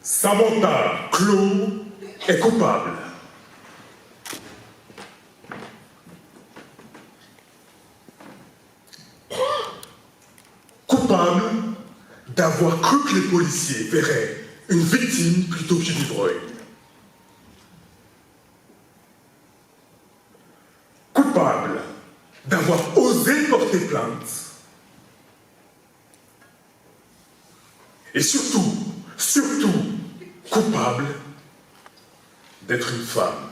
Samantha Clos est coupable. Coupable d'avoir cru que les policiers verraient une victime plutôt qu'une ivrogne. Coupable d'avoir osé porter plainte. Et surtout, coupable d'être une femme.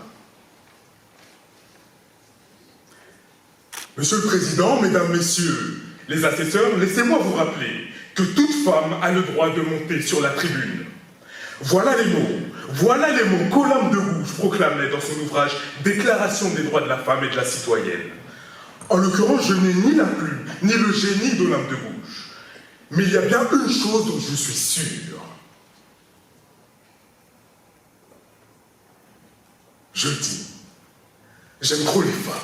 Monsieur le Président, Mesdames, Messieurs, les assesseurs, laissez-moi vous rappeler que toute femme a le droit de monter sur la tribune. Voilà les mots qu'Olympe de Gouges proclamait dans son ouvrage « Déclaration des droits de la femme et de la citoyenne ». En l'occurrence, je n'ai ni la plume, ni le génie d'Olympe de Gouges. Mais il y a bien une chose dont je suis sûr. Je le dis, j'aime trop les femmes.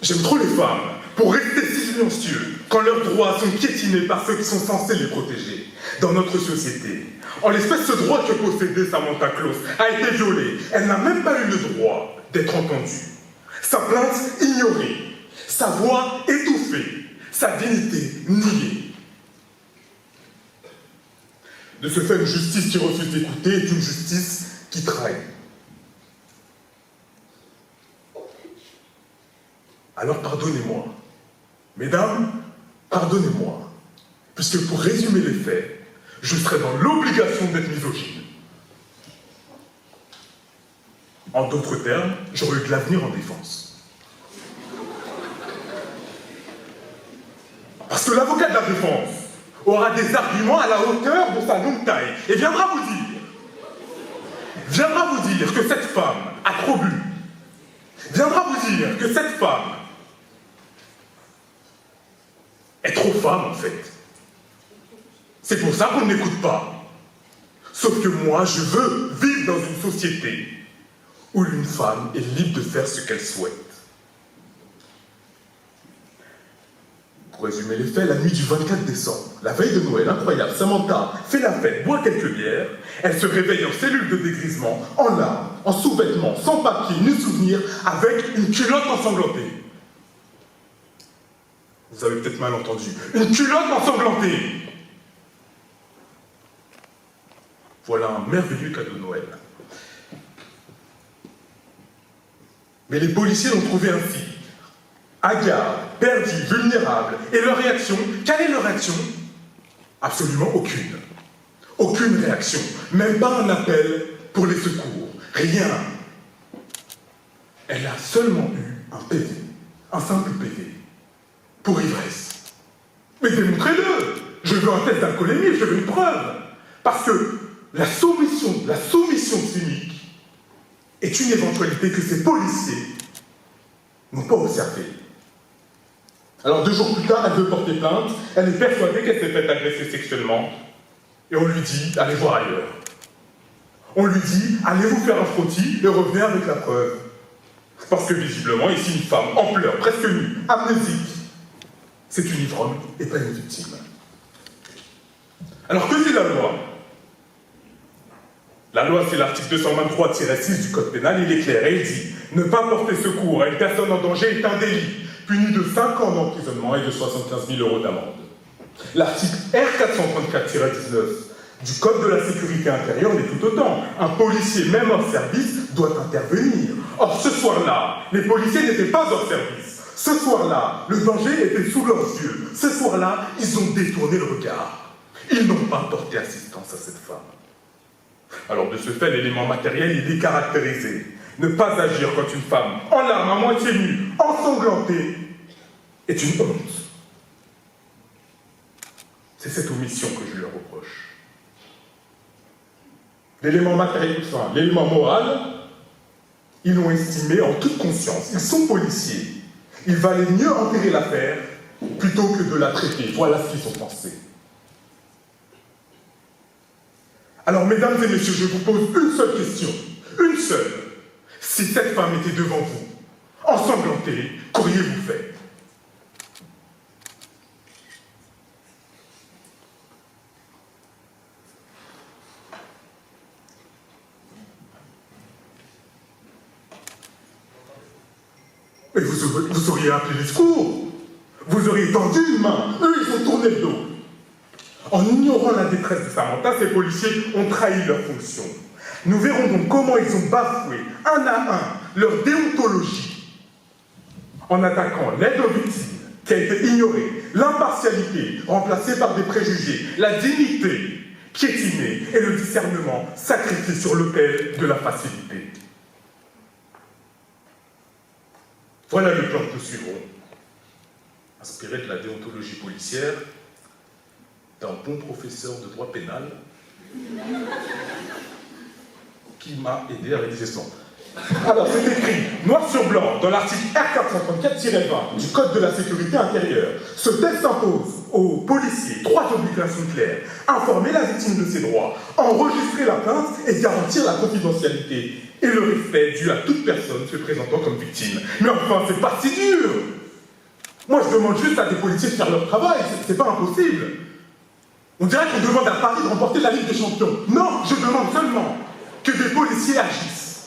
J'aime trop les femmes pour rester si silencieux quand leurs droits sont piétinés par ceux qui sont censés les protéger dans notre société. En l'espèce, ce droit que possédait Samantha Clos a été violé. Elle n'a même pas eu le droit d'être entendue. Sa plainte ignorée, sa voix étouffée, sa dignité niée. De ce fait, une justice qui refuse d'écouter est une justice qui trahit. Alors pardonnez-moi. Mesdames, pardonnez-moi. Puisque pour résumer les faits, je serai dans l'obligation d'être misogyne. En d'autres termes, j'aurais eu de l'avenir en défense. Parce que l'avocat de la défense aura des arguments à la hauteur de sa longue taille et viendra vous dire que cette femme a trop bu. Viendra vous dire que cette femme est trop femme, en fait. C'est pour ça qu'on ne m'écoute pas. Sauf que moi, je veux vivre dans une société où une femme est libre de faire ce qu'elle souhaite. Pour résumer les faits, la nuit du 24 décembre, la veille de Noël, incroyable, Samantha fait la fête, boit quelques bières, elle se réveille en cellule de dégrisement, en larmes, en sous-vêtements, sans papier ni souvenir, avec une culotte ensanglantée. Vous avez peut-être mal entendu. Une culotte ensanglantée. Voilà un merveilleux cadeau de Noël. Mais les policiers l'ont trouvé ainsi. Hagards, perdus, vulnérables. Et leur réaction, quelle est leur réaction? Absolument aucune. Aucune réaction. Même pas un appel pour les secours. Rien. Elle a seulement eu un PV. Un simple PV. Pour ivresse. Mais démontrez-le. Je veux un test d'alcoolémie, je veux une preuve. Parce que la soumission cynique est une éventualité que ces policiers n'ont pas observée. Alors 2 jours plus tard, elle veut porter plainte, elle est persuadée qu'elle s'est fait agresser sexuellement, et on lui dit, allez voir ailleurs. On lui dit, allez vous faire un frottis et revenez avec la preuve. Parce que visiblement, ici, une femme en pleurs, presque nue, amnésique, c'est une ivrogne et pas une victime. Alors que dit la loi? La loi, c'est l'article 223-6 du Code pénal, il est clair, et il dit « Ne pas porter secours à une personne en danger est un délit, puni de 5 ans d'emprisonnement et de 75 000 € d'amende. » L'article R434-19 du Code de la sécurité intérieure l'est tout autant. Un policier, même hors service, doit intervenir. Or, ce soir-là, les policiers n'étaient pas hors service. Ce soir-là, le danger était sous leurs yeux. Ce soir-là, ils ont détourné le regard. Ils n'ont pas porté assistance à cette femme. Alors, de ce fait, l'élément matériel, il est caractérisé. Ne pas agir quand une femme, en larmes, à moitié nue, ensanglantée, est une honte. C'est cette omission que je leur reproche. L'élément matériel, enfin, l'élément moral, ils l'ont estimé en toute conscience. Ils sont policiers. Il valait mieux enterrer l'affaire plutôt que de la traiter. Voilà ce qu'ils ont pensé. Alors, mesdames et messieurs, je vous pose une seule question. Une seule. Si cette femme était devant vous, ensanglantée, qu'auriez-vous fait? Mais vous auriez appelé les secours. Vous auriez tendu une main. Eux, ils ont tourné le dos. En ignorant la détresse de Samantha, ces policiers ont trahi leur fonction. Nous verrons donc comment ils ont bafoué, un à un, leur déontologie, en attaquant l'aide aux victimes, qui a été ignorée, l'impartialité, remplacée par des préjugés, la dignité, piétinée, et le discernement, sacrifié sur l'autel de la facilité. Voilà le plan que nous suivrons, inspiré de la déontologie policière, d'un bon professeur de droit pénal qui m'a aidé à rédiger ça. Alors, c'est écrit, noir sur blanc, dans l'article R434-20 du Code de la sécurité intérieure. Ce texte impose aux policiers 3 obligations claires. Informer la victime de ses droits, enregistrer la plainte et garantir la confidentialité et le respect dû à toute personne se présentant comme victime. Mais enfin, c'est pas si dur. Moi, je demande juste à des policiers de faire leur travail, c'est pas impossible. On dirait qu'on demande à Paris de remporter la Ligue des Champions. Non, je demande seulement que des policiers agissent.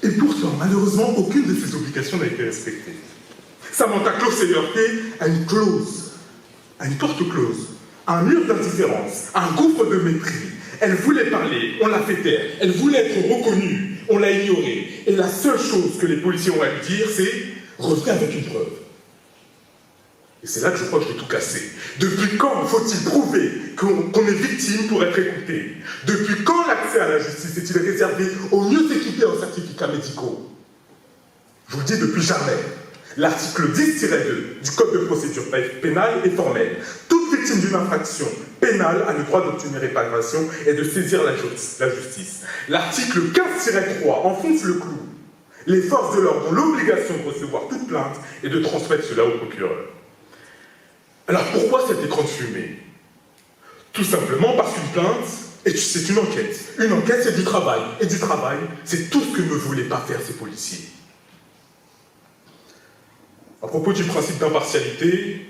Et pourtant, malheureusement, aucune de ces obligations n'a été respectée. Samantha Claus s'est heurtée à une clause, à une porte-clause, à un mur d'indifférence, à un gouffre de mépris. Elle voulait parler, on l'a fait taire. Elle voulait être reconnue, on l'a ignorée. Et la seule chose que les policiers ont à lui dire, c'est « revenez avec une preuve ». Et c'est là que je crois que je l'ai tout cassé. Depuis quand faut-il prouver qu'on est victime pour être écouté? Depuis quand l'accès à la justice est-il réservé aux mieux équipés en certificats médicaux? Je vous le dis depuis jamais. L'article 10-2 du Code de procédure pénale est formel. Toute victime d'une infraction pénale a le droit d'obtenir réparation et de saisir la justice. L'article 15-3 enfonce le clou. Les forces de l'ordre ont l'obligation de recevoir toute plainte et de transmettre cela au procureur. Alors pourquoi cet écran de fumée? Tout simplement parce qu'une plainte, c'est une enquête. Une enquête, c'est du travail. Et du travail, c'est tout ce que ne voulaient pas faire ces policiers. À propos du principe d'impartialité,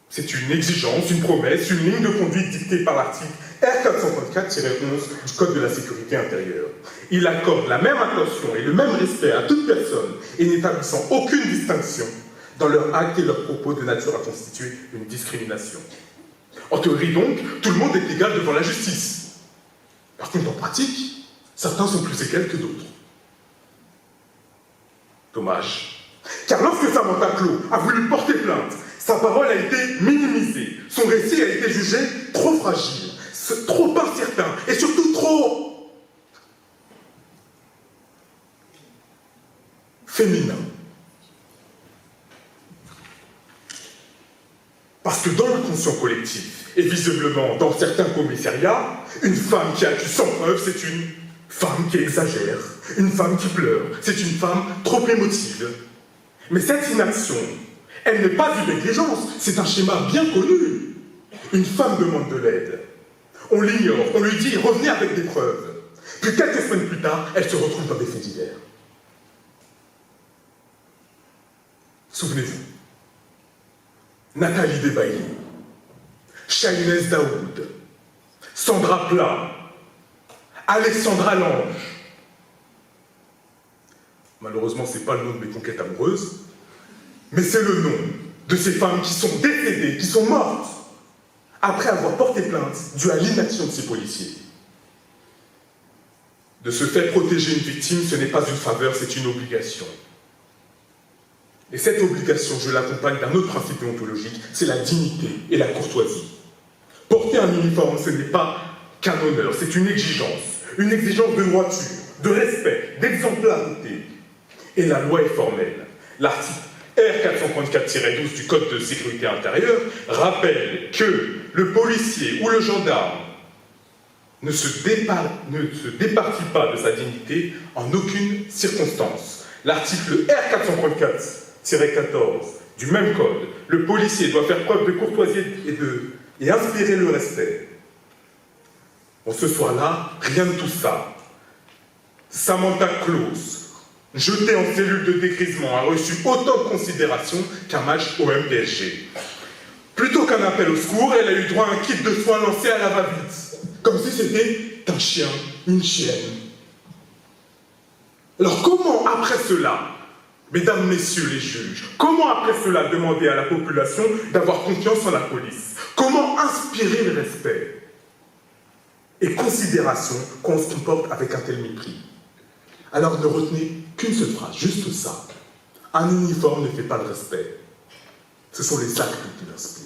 c'est une exigence, une promesse, une ligne de conduite dictée par l'article R434-11 du Code de la sécurité intérieure. Il accorde la même attention et le même respect à toute personne et n'établissant aucune distinction dans leurs actes et leurs propos de nature à constituer une discrimination. En théorie donc, tout le monde est égal devant la justice. Par contre, en pratique, certains sont plus égaux que d'autres. Dommage. Car lorsque Samantha Claus a voulu porter plainte, sa parole a été minimisée. Son récit a été jugé trop fragile, trop incertain et surtout trop féminin. Parce que dans le conscient collectif, et visiblement dans certains commissariats, une femme qui accuse sans preuve, c'est une femme qui exagère, une femme qui pleure, c'est une femme trop émotive. Mais cette inaction, elle n'est pas une négligence, c'est un schéma bien connu. Une femme demande de l'aide. On l'ignore, on lui dit « revenez avec des preuves ». Puis quelques semaines plus tard, elle se retrouve dans des faits divers. Souvenez-vous. Nathalie Debailly, Shahinez Daoud, Sandra Plat, Alexandra Lange. Malheureusement, ce n'est pas le nom de mes conquêtes amoureuses, mais c'est le nom de ces femmes qui sont décédées, qui sont mortes, après avoir porté plainte due à l'inaction de ces policiers. De se faire protéger une victime, ce n'est pas une faveur, c'est une obligation. Et cette obligation, je l'accompagne d'un autre principe déontologique, c'est la dignité et la courtoisie. Porter un uniforme, ce n'est pas qu'un honneur, c'est une exigence de droiture, de respect, d'exemplarité. Et la loi est formelle. L'article R434-12 du Code de sécurité intérieure rappelle que le policier ou le gendarme ne se départit pas de sa dignité en aucune circonstance. L'article R434-14 du même code, le policier doit faire preuve de courtoisie et inspirer le respect. Bon, ce soir-là, rien de tout ça. Samantha Claus, jetée en cellule de dégrisement, a reçu autant de considération qu'un match au MPSG. Plutôt qu'un appel au secours, elle a eu droit à un kit de soins lancé à la va-vite, comme si c'était un chien, une chienne. Alors comment, après cela, mesdames, messieurs les juges, comment après cela demander à la population d'avoir confiance en la police? Comment inspirer le respect et considération quand on se comporte avec un tel mépris? Alors ne retenez qu'une seule phrase, juste ça. Un uniforme ne fait pas de respect. Ce sont les actes qui l'inspirent.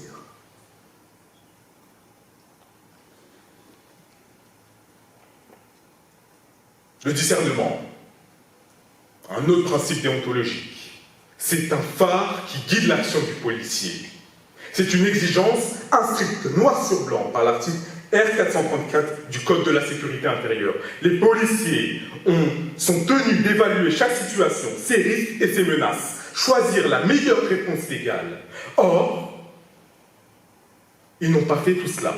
Le discernement, un autre principe déontologique, c'est un phare qui guide l'action du policier. C'est une exigence inscrite noir sur blanc par l'article R434 du Code de la sécurité intérieure. Les policiers sont tenus d'évaluer chaque situation, ses risques et ses menaces, choisir la meilleure réponse légale. Or, ils n'ont pas fait tout cela.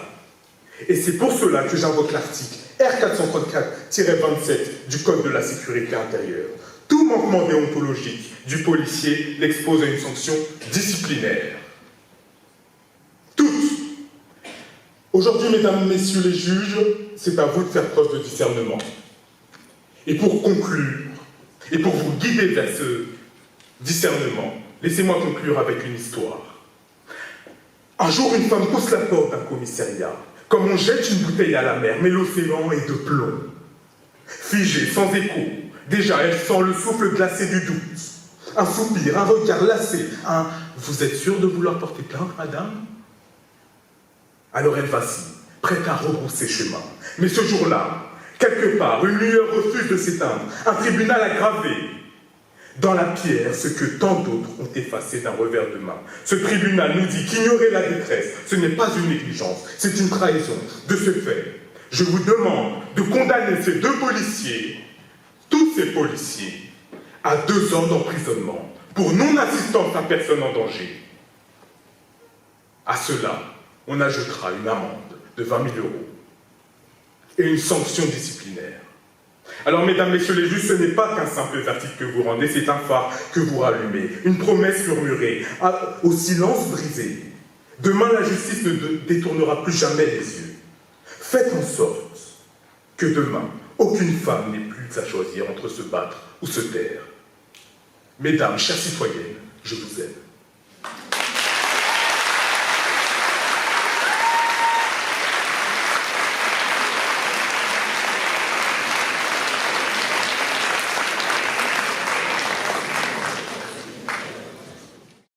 Et c'est pour cela que j'invoque l'article R434-27 du Code de la sécurité intérieure. Tout manquement déontologique du policier l'expose à une sanction disciplinaire. Toutes. Aujourd'hui, mesdames, messieurs les juges, c'est à vous de faire preuve de discernement. Et pour conclure, et pour vous guider vers ce discernement, laissez-moi conclure avec une histoire. Un jour, une femme pousse la porte d'un commissariat, comme on jette une bouteille à la mer, mais l'océan est de plomb. Figée, sans écho, déjà elle sent le souffle glacé du doute. Un soupir, un regard lassé, un « Vous êtes sûr de vouloir porter plainte, madame ?» Alors elle vacille, prête à rebrousser chemin. Mais ce jour-là, quelque part, une lueur refuse de s'éteindre. Un tribunal a gravé dans la pierre ce que tant d'autres ont effacé d'un revers de main. Ce tribunal nous dit qu'ignorer la détresse, ce n'est pas une négligence, c'est une trahison. De ce fait, je vous demande de condamner ces deux policiers, tous ces policiers, à 2 ans d'emprisonnement pour non-assistance à personne en danger. À cela, on ajoutera une amende de 20 000 € et une sanction disciplinaire. Alors, mesdames, messieurs les juges, ce n'est pas qu'un simple verdict que vous rendez, c'est un phare que vous rallumez, une promesse murmurée, au silence brisé. Demain, la justice ne détournera plus jamais les yeux. Faites en sorte que demain, aucune femme n'ait plus à choisir entre se battre ou se taire. Mesdames, chères citoyennes, je vous aime.